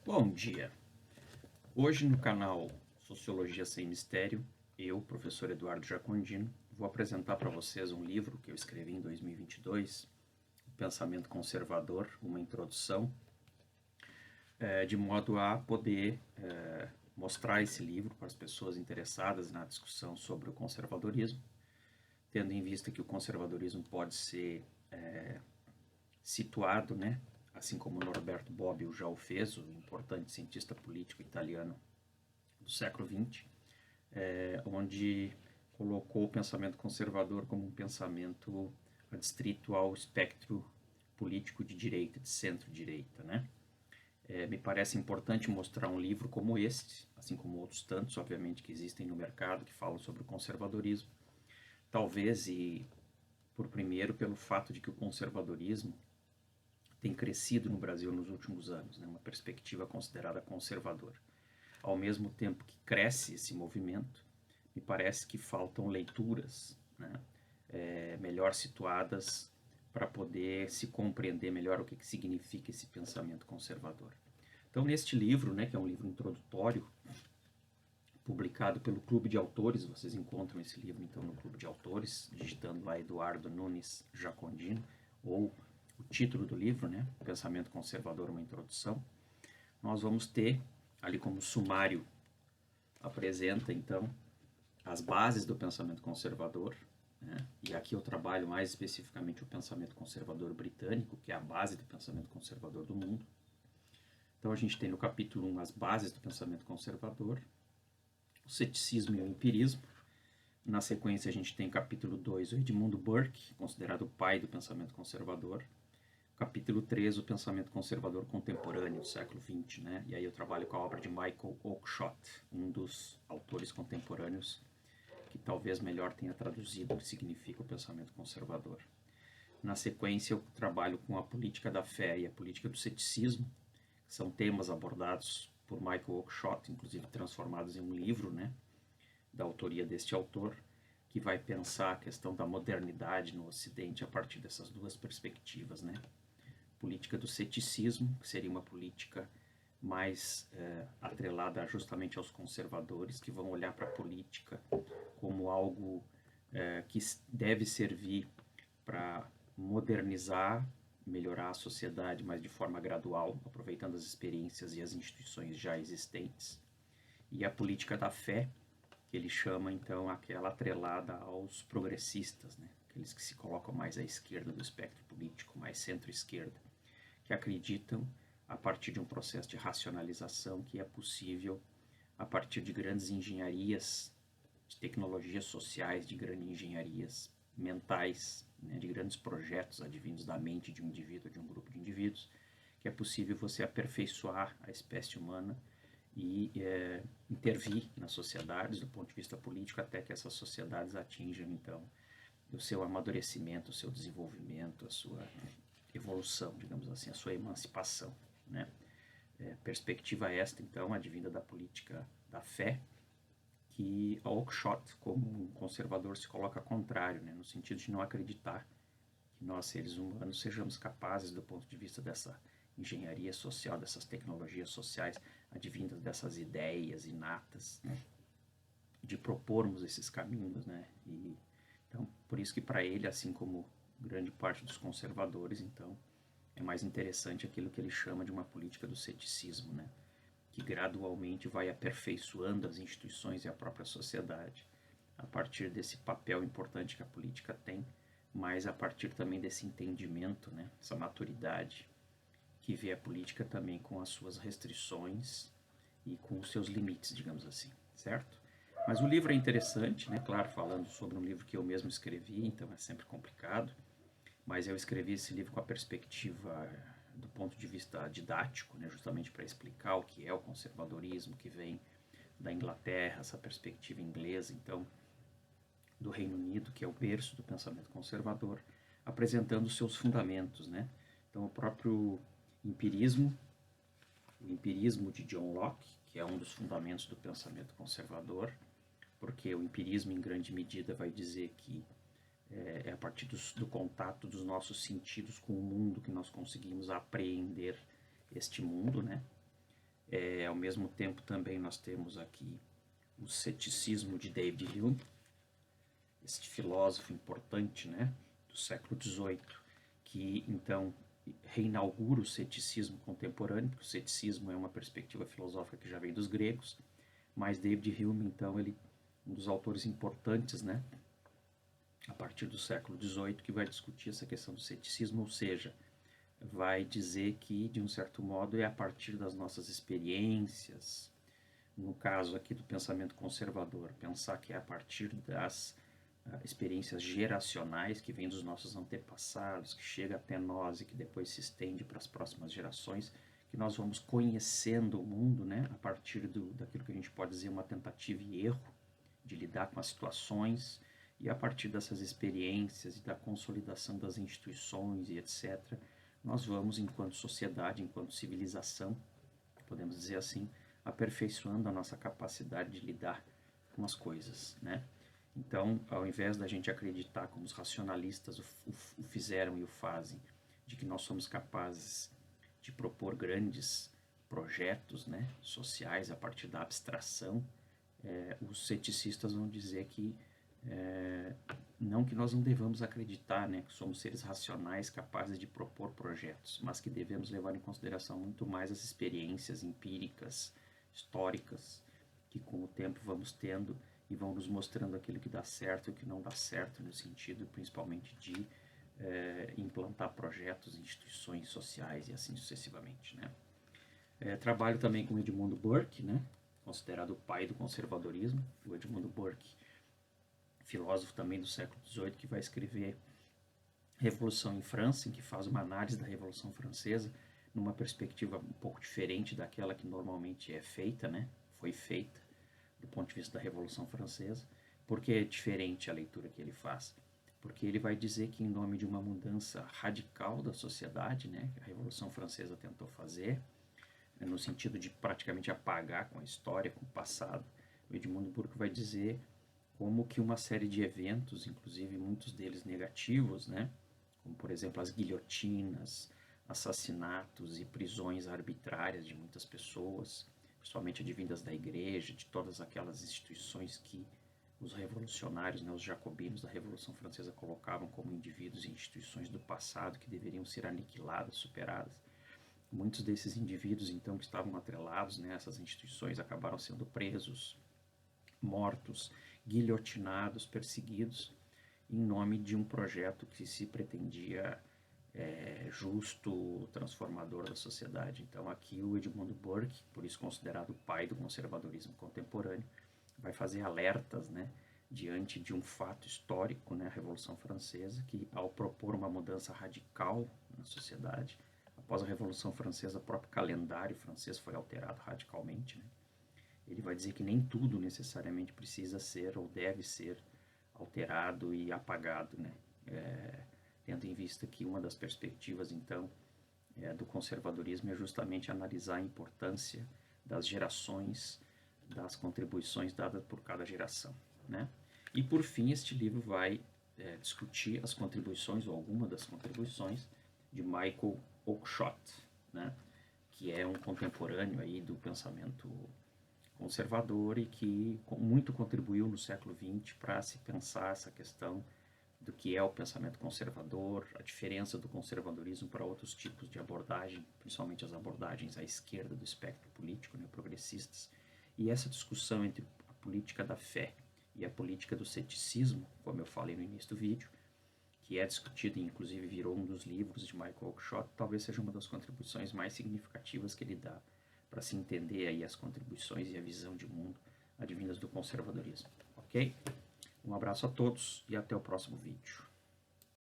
Bom dia! Hoje no canal Sociologia Sem Mistério, eu, professor Eduardo Jacondino, vou apresentar para vocês um livro que eu escrevi em 2022, O Pensamento Conservador, uma introdução, de modo a poder mostrar esse livro para as pessoas interessadas na discussão sobre o conservadorismo, tendo em vista que o conservadorismo pode ser situado, né, assim como Norberto Bobbio já o fez, o importante cientista político italiano do século XX, onde colocou o pensamento conservador como um pensamento adstrito ao espectro político de direita, de centro-direita, né? Me parece importante mostrar um livro como este, assim como outros tantos, obviamente, que existem no mercado, que falam sobre o conservadorismo. Talvez, e por primeiro, pelo fato de que o conservadorismo tem crescido no Brasil nos últimos anos, né? Uma perspectiva considerada conservadora. Ao mesmo tempo que cresce esse movimento, me parece que faltam leituras, né, melhor situadas para poder se compreender melhor o que significa esse pensamento conservador. Então, neste livro, né, que é um livro introdutório, publicado pelo Clube de Autores, vocês encontram esse livro então no Clube de Autores, digitando lá Eduardo Nunes Jacondino, ou o título do livro, né, Pensamento Conservador, uma introdução. Nós vamos ter, ali como sumário, apresenta então as bases do pensamento conservador, né? E aqui eu trabalho mais especificamente o pensamento conservador britânico, que é a base do pensamento conservador do mundo. Então a gente tem no capítulo 1 as bases do pensamento conservador, o ceticismo e o empirismo. Na sequência a gente tem capítulo 2 o Edmund Burke, considerado o pai do pensamento conservador. Capítulo 3, o pensamento conservador contemporâneo do século XX, né? E aí eu trabalho com a obra de Michael Oakeshott, um dos autores contemporâneos que talvez melhor tenha traduzido o que significa o pensamento conservador. Na sequência, eu trabalho com a política da fé e a política do ceticismo, que são temas abordados por Michael Oakeshott, inclusive transformados em um livro, né, da autoria deste autor, que vai pensar a questão da modernidade no Ocidente a partir dessas duas perspectivas, né? Política do ceticismo, que seria uma política mais atrelada justamente aos conservadores, que vão olhar para a política como algo que deve servir para modernizar, melhorar a sociedade, mas de forma gradual, aproveitando as experiências e as instituições já existentes. E a política da fé, que ele chama então aquela atrelada aos progressistas, né? Aqueles que se colocam mais à esquerda do espectro político, mais centro-esquerda, que acreditam, a partir de um processo de racionalização, que é possível, a partir de grandes engenharias, de tecnologias sociais, de grandes engenharias mentais, né, de grandes projetos advindos da mente de um indivíduo, de um grupo de indivíduos, que é possível você aperfeiçoar a espécie humana e intervir nas sociedades do ponto de vista político até que essas sociedades atinjam, então, o seu amadurecimento, o seu desenvolvimento, a sua evolução, digamos assim, a sua emancipação, né? Perspectiva esta, então, advinda da política da fé, que a Oakeshott, como um conservador, se coloca contrário, né? No sentido de não acreditar que nós, seres humanos, sejamos capazes, do ponto de vista dessa engenharia social, dessas tecnologias sociais, advindas dessas ideias inatas, né, de propormos esses caminhos, né? E, então, por isso que para ele, assim como grande parte dos conservadores, então, é mais interessante aquilo que ele chama de uma política do ceticismo, né? Que gradualmente vai aperfeiçoando as instituições e a própria sociedade, a partir desse papel importante que a política tem, mas a partir também desse entendimento, né? Essa maturidade, que vê a política também com as suas restrições e com os seus limites, digamos assim, certo? Mas o livro é interessante, né? Claro, falando sobre um livro que eu mesmo escrevi, então é sempre complicado, mas eu escrevi esse livro com a perspectiva do ponto de vista didático, né? Justamente para explicar o que é o conservadorismo, que vem da Inglaterra, essa perspectiva inglesa, então, do Reino Unido, que é o berço do pensamento conservador, apresentando os seus fundamentos, né? Então, o próprio empirismo, o empirismo de John Locke, que é um dos fundamentos do pensamento conservador, porque o empirismo, em grande medida, vai dizer que é a partir do contato dos nossos sentidos com o mundo que nós conseguimos apreender este mundo, né? Ao mesmo tempo também nós temos aqui o ceticismo de David Hume, este filósofo importante, né, do século XVIII, que então reinaugura o ceticismo contemporâneo, porque o ceticismo é uma perspectiva filosófica que já vem dos gregos, mas David Hume, então, ele um dos autores importantes, né, a partir do século XVIII, que vai discutir essa questão do ceticismo, ou seja, vai dizer que, de um certo modo, é a partir das nossas experiências, no caso aqui do pensamento conservador, pensar que é a partir das experiências geracionais que vêm dos nossos antepassados, que chega até nós e que depois se estende para as próximas gerações, que nós vamos conhecendo o mundo, né, a partir daquilo que a gente pode dizer uma tentativa e erro, de lidar com as situações, e a partir dessas experiências e da consolidação das instituições e etc., nós vamos, enquanto sociedade, enquanto civilização, podemos dizer assim, aperfeiçoando a nossa capacidade de lidar com as coisas, né? Então, ao invés da gente acreditar, como os racionalistas o fizeram e o fazem, de que nós somos capazes de propor grandes projetos, né, sociais a partir da abstração, os ceticistas vão dizer que não que nós não devamos acreditar, né, que somos seres racionais capazes de propor projetos, mas que devemos levar em consideração muito mais as experiências empíricas, históricas, que com o tempo vamos tendo e vão nos mostrando aquilo que dá certo e o que não dá certo, no sentido principalmente de implantar projetos, instituições sociais e assim sucessivamente, né. Trabalho também com Edmund Burke, né, considerado o pai do conservadorismo. O Edmund Burke, filósofo também do século XVIII, que vai escrever Revolução em França, em que faz uma análise da Revolução Francesa numa perspectiva um pouco diferente daquela que normalmente é feita, né? Foi feita do ponto de vista da Revolução Francesa. Por que é diferente a leitura que ele faz? Porque ele vai dizer que, em nome de uma mudança radical da sociedade, né, que a Revolução Francesa tentou fazer, no sentido de praticamente apagar com a história, com o passado, o Edmund Burke vai dizer como que uma série de eventos, inclusive muitos deles negativos, né, como por exemplo as guilhotinas, assassinatos e prisões arbitrárias de muitas pessoas, principalmente advindas da igreja, de todas aquelas instituições que os revolucionários, né, os jacobinos da Revolução Francesa colocavam como indivíduos e instituições do passado que deveriam ser aniquiladas, superadas. Muitos desses indivíduos, então, que estavam atrelados nessas instituições acabaram sendo presos, mortos, guilhotinados, perseguidos, em nome de um projeto que se pretendia justo, transformador da sociedade. Então, aqui o Edmund Burke, por isso considerado o pai do conservadorismo contemporâneo, vai fazer alertas, né, diante de um fato histórico, né, a Revolução Francesa, que ao propor uma mudança radical na sociedade, após a Revolução Francesa, o próprio calendário francês foi alterado radicalmente, né? Ele vai dizer que nem tudo necessariamente precisa ser ou deve ser alterado e apagado, né? Tendo em vista que uma das perspectivas, então, do conservadorismo é justamente analisar a importância das gerações, das contribuições dadas por cada geração, né? E, por fim, este livro vai discutir as contribuições, ou alguma das contribuições, de Michael Oakeshott, né? Que é um contemporâneo aí do pensamento conservador e que muito contribuiu no século XX para se pensar essa questão do que é o pensamento conservador, a diferença do conservadorismo para outros tipos de abordagem, principalmente as abordagens à esquerda do espectro político, né, progressistas. E essa discussão entre a política da fé e a política do ceticismo, como eu falei no início do vídeo, que é discutido e inclusive virou um dos livros de Michael Oakeshott, talvez seja uma das contribuições mais significativas que ele dá para se entender aí as contribuições e a visão de mundo advindas do conservadorismo, ok? Um abraço a todos e até o próximo vídeo.